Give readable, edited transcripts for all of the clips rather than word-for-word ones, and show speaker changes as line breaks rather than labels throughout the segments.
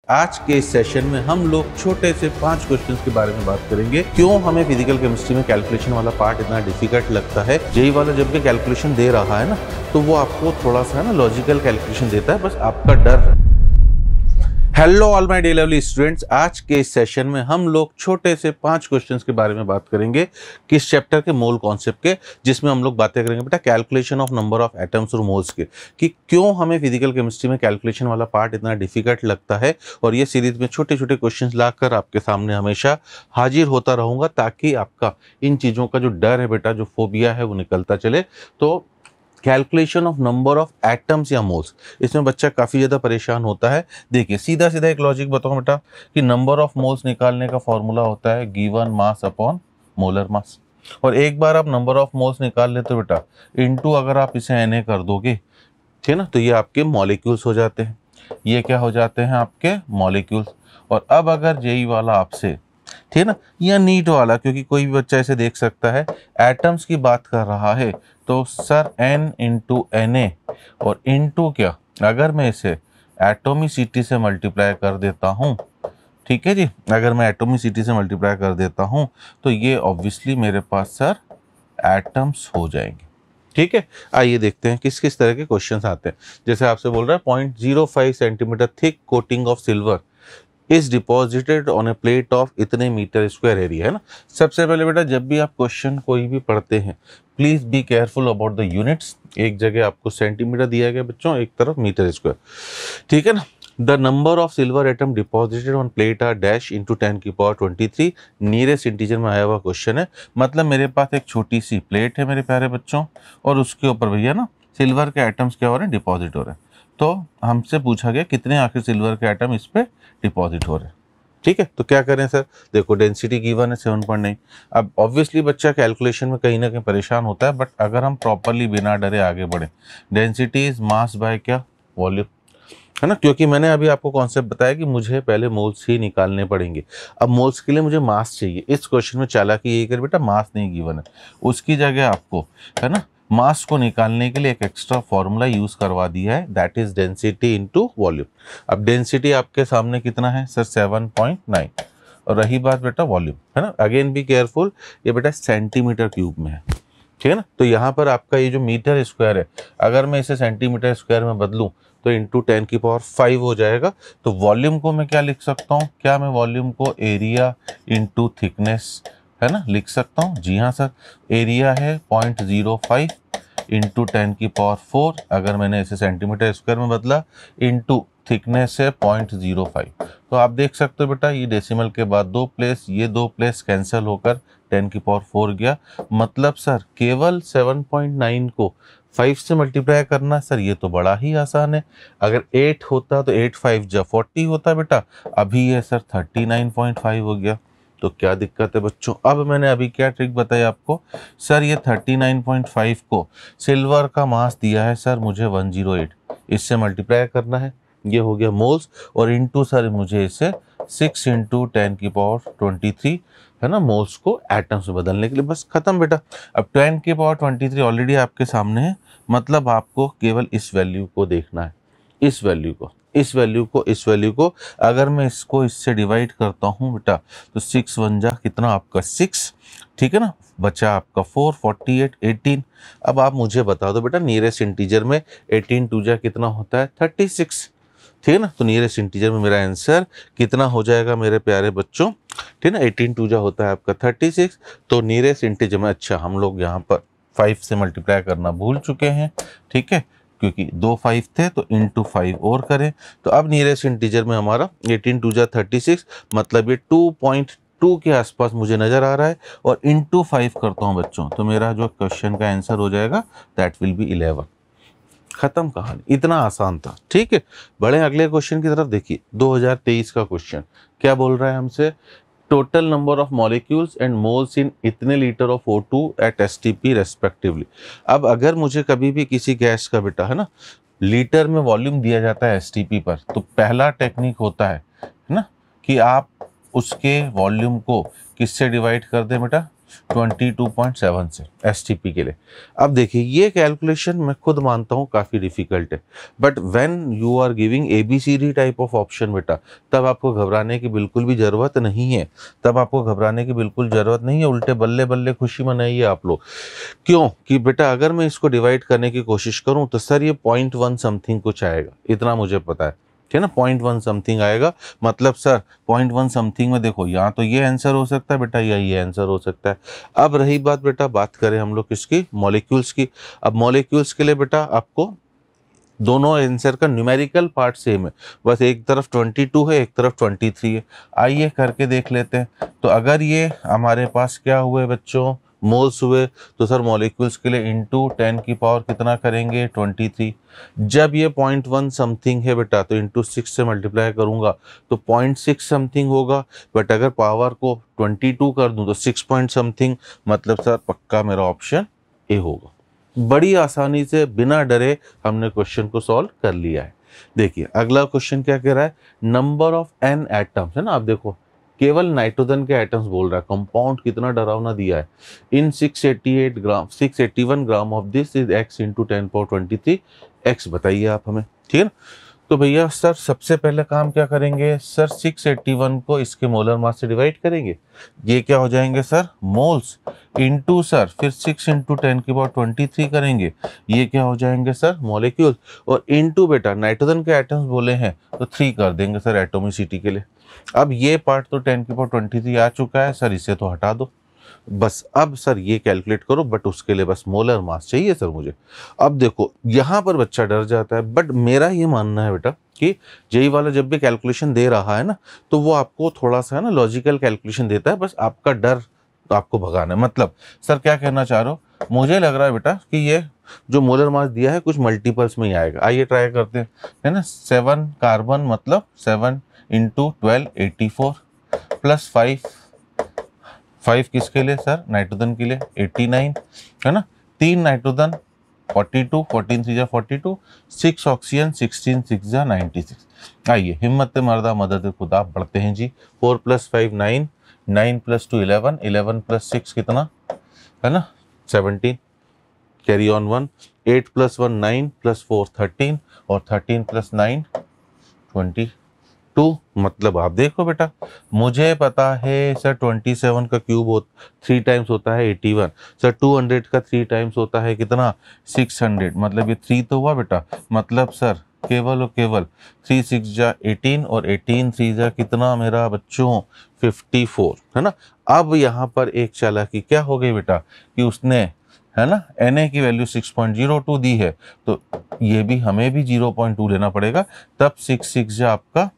आज के इस सेशन में हम लोग छोटे से 5 क्वेश्चंस के बारे में बात करेंगे। क्यों हमें फिजिकल केमिस्ट्री में कैलकुलेशन वाला पार्ट इतना डिफिकल्ट लगता है। जेई वाला जब भी कैलकुलेशन दे रहा है ना, तो वो आपको थोड़ा सा ना लॉजिकल कैलकुलेशन देता है, बस आपका डर। Hello all my dear lovely students, आज के इस सेशन में हम लोग छोटे से 5 क्वेश्चंस के बारे में बात करेंगे। किस चैप्टर के? मोल कॉन्सेप्ट के, जिसमें हम लोग बातें करेंगे बेटा calculation of number of atoms और मोल्स के, कि क्यों हमें फिजिकल केमिस्ट्री में कैलकुलेशन वाला पार्ट इतना डिफिकल्ट लगता है। और ये सीरीज में छोटे छोटे क्वेश्चंस लाकर आपके सामने हमेशा हाजिर होता रहूँगा, ताकि आपका इन चीज़ों का जो डर है बेटा, जो फोबिया है, वो निकलता चले। तो calculation of number of atoms या मोल्स, इसमें बच्चा काफ़ी ज़्यादा परेशान होता है। देखिए सीधा सीधा एक लॉजिक बताऊँ बेटा, कि नंबर ऑफ मोल्स निकालने का फॉर्मूला होता है given mass upon molar mass. और एक बार आप नंबर ऑफ मोल्स निकाल लेते हो बेटा, इनटू अगर आप इसे Na कर दोगे, ठीक है ना, तो ये आपके मॉलिक्यूल्स हो जाते हैं। ये क्या हो जाते हैं? आपके मॉलिक्यूल्स। और अब अगर जेई वाला आपसे, ठीक है ना, या नीट वाला, क्योंकि कोई भी बच्चा इसे देख सकता है, एटम्स की बात कर रहा है, तो सर n इंटू Na और इंटू क्या, अगर मैं इसे एटोमिसिटी से मल्टीप्लाई कर देता हूँ, ठीक है जी, अगर मैं एटोमिसिटी से मल्टीप्लाई कर देता हूँ, तो ये ऑब्वियसली मेरे पास सर एटम्स हो जाएंगे। ठीक है, आइए देखते हैं किस किस तरह के क्वेश्चंस आते हैं। जैसे आपसे बोल रहा है 0.05 centimetre thick coating of silver is deposited on A plate of इतने मीटर स्क्वायर एरिया, है ना। सबसे पहले बेटा, जब भी आप क्वेश्चन कोई भी पढ़ते हैं, please be careful about the units. एक जगह आपको सेंटीमीटर दिया गया बच्चों, एक तरफ मीटर स्क्वायर, ठीक है ना। The number of silver atom deposited on plate are dash into 10 की पावर 23, नियरेस्ट इंटीजर में आया हुआ क्वेश्चन है। मतलब मेरे पास एक छोटी सी प्लेट है मेरे प्यारे बच्चों, और उसके ऊपर भैया ना सिल्वर के आइटम्स क्या हो रहे हैं? डिपॉजिट हो रहे हैं। तो हमसे पूछा गया कितने आखिर सिल्वर के आइटम इस पे डिपॉजिट हो रहे हैं। ठीक है, तो क्या करें सर? देखो डेंसिटी गिवन है 7.9। अब ऑब्वियसली बच्चा कैलकुलेशन में कहीं ना कहीं परेशान होता है, बट अगर हम प्रॉपरली बिना डरे आगे बढ़े, डेंसिटी इज मास बाय क्या? वॉल्यूम, है ना। क्योंकि मैंने अभी आपको कॉन्सेप्ट बताया कि मुझे पहले मोल्स ही निकालने पड़ेंगे। अब मोल्स के लिए मुझे मास चाहिए। इस क्वेश्चन में चालाकी यही कर बेटा, मास नहीं गिवन है, उसकी जगह आपको, है ना, मास को निकालने के लिए एक एक्स्ट्रा फॉर्मूला यूज करवा दिया है, that is density into volume. अब डेंसिटी आपके सामने कितना है सर? 7.9। और रही बात बेटा वॉल्यूम, है ना, अगेन बी केयरफुल, ये बेटा सेंटीमीटर क्यूब में है, ठीक है ना। तो यहाँ पर आपका ये जो मीटर स्क्वायर है, अगर मैं इसे सेंटीमीटर स्क्वायर में बदलूं, तो इंटू 10 की पावर 5 हो जाएगा। तो वॉल्यूम को मैं क्या लिख सकता हूँ? क्या मैं वॉल्यूम को एरिया इंटू थिकनेस, है ना, लिख सकता हूँ? जी हाँ सर, एरिया है 0.05 इंटू 10 की पावर 4, अगर मैंने इसे सेंटीमीटर स्क्वायर में बदला, इंटू थिकनेस है 0.05। तो आप देख सकते हो बेटा, ये डेसिमल के बाद 2 प्लेस, ये 2 प्लेस कैंसिल होकर 10 की पावर 4 गया। मतलब सर केवल 7.9 को 5 से मल्टीप्लाई करना, सर ये तो बड़ा ही आसान है। अगर 8 होता तो 8 5 जा 40 होता बेटा, अभी ये सर 39.5 हो गया। तो क्या दिक्कत है बच्चों? अब मैंने अभी क्या ट्रिक बताई आपको, सर ये 39.5 को सिल्वर का मास दिया है सर मुझे 108, इससे मल्टीप्लाई करना है, ये हो गया मोल्स, और इंटू सर मुझे इसे 6 इंटू 10 की पावर 23, है ना, मोल्स को एटम्स में बदलने के लिए। बस खत्म बेटा। अब 10 की पावर 23 ऑलरेडी आपके सामने है, मतलब आपको केवल इस वैल्यू को देखना है, इस वैल्यू को, इस वैल्यू को, इस वैल्यू को। अगर मैं इसको इससे डिवाइड करता हूँ बेटा, तो 6 1 जा कितना आपका 6, ठीक है ना, बचा आपका 4 48 18। अब आप मुझे बता दो बेटा, नियरेस्ट इंटीजर में 18 2 जा कितना होता है? 36, ठीक है ना। तो नियरेस्ट इंटीजर में मेरा आंसर कितना हो जाएगा मेरे प्यारे बच्चों? ठीक है ना, 18 2 जा होता है आपका 36। तो नियरेस्ट इंटीजर में, अच्छा हम लोग यहाँ पर 5 से मल्टीप्लाई करना भूल चुके हैं, ठीक है, क्योंकि 2 5 थे, तो इंटू 5 और करें। तो अब नियरेस्ट इंटीजर में हमारा 18 2 जा 36, मतलब ये 2.2 के आसपास मुझे नज़र आ रहा है, और इंटू 5 करता हूँ बच्चों, तो मेरा जो क्वेश्चन का आंसर हो जाएगा दैट विल बी 11। खत्म कहानी, इतना आसान था। ठीक है, बड़े अगले क्वेश्चन की तरफ देखिए। 2023 का क्वेश्चन क्या बोल रहा है हमसे? Total number of molecules and moles in इतने litre of O2 at STP respectively. अब अगर मुझे कभी भी किसी गैस का बेटा, है ना, लीटर में वॉल्यूम दिया जाता है STP पर, तो पहला टेक्निक होता है ना, कि आप उसके वॉल्यूम को किससे डिवाइड कर दें बेटा? 22.7 से STP के लिए। अब देखिए ये कैलकुलेशन मैं खुद मानता हूँ काफ़ी डिफिकल्ट है, but when you are giving ABCD type of option बेटा, तब आपको घबराने की बिल्कुल भी ज़रूरत नहीं है। तब आपको घबराने की बिल्कुल ज़रूरत नहीं है, उल्टे बल्ले बल्ले खुशी मनाइए आप लोग। क्यों कि बेटा अगर मैं इसको डिवाइड करने की कोशिश करूँ तो सर ये 0.1 समथिंग कुछ आएगा, इतना मुझे पता है, ठीक है ना। 0.1 समथिंग आएगा, मतलब सर 0.1 समथिंग में देखो यहाँ तो ये आंसर हो सकता है बेटा, या ये आंसर हो सकता है। अब रही बात बेटा, बात करें हम लोग किसकी, मॉलिक्यूल्स की। अब मॉलिक्यूल्स के लिए बेटा आपको दोनों आंसर का न्यूमेरिकल पार्ट सेम है, बस एक तरफ 22 है, एक तरफ 23 है। आइए करके देख लेते हैं। तो अगर ये हमारे पास क्या हुए बच्चों, मोल्स हुए, तो सर मॉलिक्यूल्स के लिए इंटू 10 की पावर कितना करेंगे 23। जब ये 0.1 समथिंग है बेटा तो इंटू 6 से मल्टीप्लाई करूंगा तो 0.6 समथिंग होगा, बट अगर पावर को 22 कर दूं तो 6 पॉइंट समथिंग, मतलब सर पक्का मेरा ऑप्शन ए होगा। बड़ी आसानी से बिना डरे हमने क्वेश्चन को सॉल्व कर लिया है। देखिए अगला क्वेश्चन क्या कह रहा है, नंबर ऑफ n एटम्स, है ना। आप देखो केवल नाइट्रोजन के एटम्स बोल रहा है, कंपाउंड कितना डरावना दिया है। इन 681 gram of this is x into 10⁻23 x, बताइए आप हमें, ठीक है ना। तो भैया सर सबसे पहले काम क्या करेंगे सर, 681 को इसके मोलर मास से डिवाइड करेंगे, ये क्या हो जाएंगे सर मोल्स, इंटू सर फिर 6 इंटू 10⁻23 करेंगे, ये क्या हो जाएंगे सर मॉलिक्यूल, और इंटू बेटा नाइट्रोजन के एटम्स बोले हैं तो 3 कर देंगे सर एटोमिसिटी के लिए। अब ये पार्ट तो 10⁻23 आ चुका है सर, इसे तो हटा दो बस। अब सर ये कैलकुलेट करो, बट उसके लिए बस मोलर मास चाहिए सर मुझे। अब देखो यहाँ पर बच्चा डर जाता है, बट मेरा ये मानना है बेटा कि जेई वाला जब भी कैलकुलेशन दे रहा है ना, तो वो आपको थोड़ा सा है ना लॉजिकल कैलकुलेशन देता है, बस आपका डर आपको भगाना है। मतलब सर क्या कहना चाह रहे हो, मुझे लग रहा है बेटा कि ये जो मोलर मास दिया है कुछ मल्टीपल्स में ही आएगा। आइए ट्राई करते हैं, है ना। 7 कार्बन मतलब 7 इंटू 12 84 प्लस 5 किसके लिए सर, नाइट्रोजन के लिए 89, है ना। 3 नाइट्रोजन 42, 14 3 42, 6 ऑक्सीजन 16 6 96। आइए हिम्मत मर्दा मदद खुदा, बढ़ते हैं जी। 4 + 5 9, 9 + 2 11, 11 + 6 कितना, है ना 17, कैरी ऑन 1, 8 + 1 9 + 4 13, और 13 + 9 22। मतलब आप देखो बेटा, मुझे पता है सर 27 का क्यूब 3 टाइम्स होता है 81, सर 200 का 3 टाइम्स होता है कितना 600, मतलब ये 3 तो हुआ बेटा, मतलब सर केवल और केवल 3 6 जा 18 और 18 3 जा कितना मेरा बच्चों 54, है ना। अब यहाँ पर एक चालाकी क्या हो गई बेटा कि उसने, है ना, Na की वैल्यू 6.02 दी है, तो ये भी हमें भी 0.2 लेना पड़ेगा, तब 6 6 जा आपका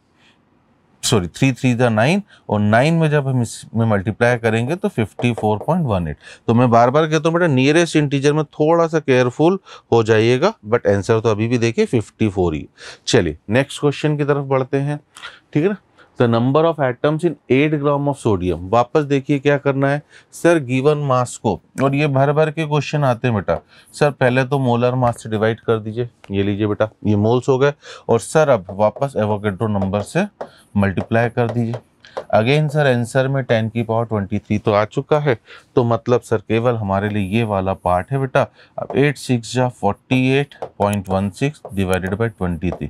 3 3 जा 9, और 9 में जब हम इसमें मल्टीप्लाई करेंगे तो 54.18। तो मैं बार बार कहता हूँ बेटा नियरेस्ट इंटीजर में थोड़ा सा केयरफुल हो जाइएगा, बट आंसर तो अभी भी देखिए 54 ही। चलिए नेक्स्ट क्वेश्चन की तरफ बढ़ते हैं, ठीक है ना। The number of atoms in 8 gram of sodium, वापस देखिए क्या करना है सर, गिवन मास को, और ये भर भर के क्वेश्चन आते हैं बेटा। सर पहले तो मोलर मास से डिवाइड कर दीजिए, ये लीजिए बेटा ये मोल्स हो गए, और सर अब वापस एवोगैड्रो नंबर से मल्टीप्लाई कर दीजिए। अगेन सर आंसर में 10⁻23 तो आ चुका है, तो मतलब सर केवल हमारे लिए ये वाला पार्ट है बेटा। अब 8 6 जा 48.16 डिवाइडेड बाई 23।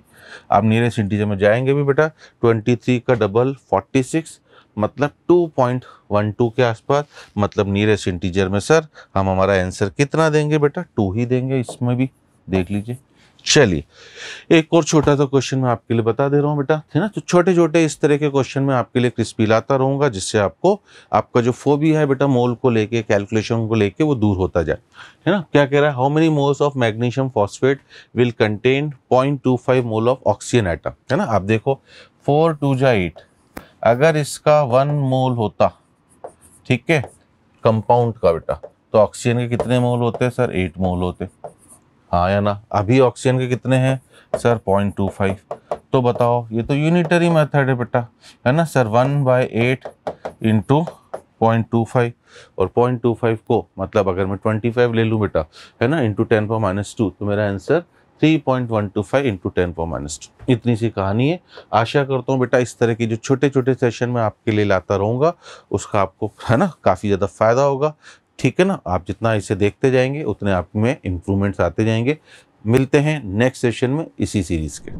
आप नियरेस्ट इंटीजर में जाएंगे भी बेटा, 23 का डबल 46, मतलब 2.12 के आसपास, मतलब नियरेस्ट इंटीजर में सर हम हमारा आंसर कितना देंगे बेटा 2 ही देंगे, इसमें भी देख लीजिए। चलिए एक और छोटा सा क्वेश्चन मैं आपके लिए बता दे रहा हूँ बेटा, है ना। तो छोटे छोटे इस तरह के क्वेश्चन मैं आपके लिए क्रिस्पी लाता रहूँगा, जिससे आपको आपका जो फोबिया है बेटा मोल को लेके, कैलकुलेशन को लेके, वो दूर होता जाए, है ना। क्या कह रहा है, how many moles of magnesium phosphate will contain 0.25 mole of oxygen atom, है ना। आप देखो 4 2 जा 8, अगर इसका 1 मोल होता, ठीक है, कंपाउंड का बेटा, तो ऑक्सीजन के कितने मोल होते सर 8 मोल होते, हाँ या ना। अभी ऑक्सीजन के कितने हैं सर 0.25, तो बताओ ये तो यूनिटरी मेथड है बेटा, है ना सर। 1/8 इंटू 0.25, और 0.25 को मतलब अगर मैं 25 ले लूँ बेटा, है ना, इंटू 10⁻², तो मेरा आंसर 3.125 इंटू 10⁻²। इतनी सी कहानी है। आशा करता हूँ बेटा इस तरह की जो छोटे छोटे सेशन में आपके लिए लाता रहूँगा उसका आपको है ना काफ़ी ज़्यादा फायदा होगा। ठीक है ना, आप जितना इसे देखते जाएंगे उतने आप में इम्प्रूवमेंट्स आते जाएंगे। मिलते हैं नेक्स्ट सेशन में इसी सीरीज़ के।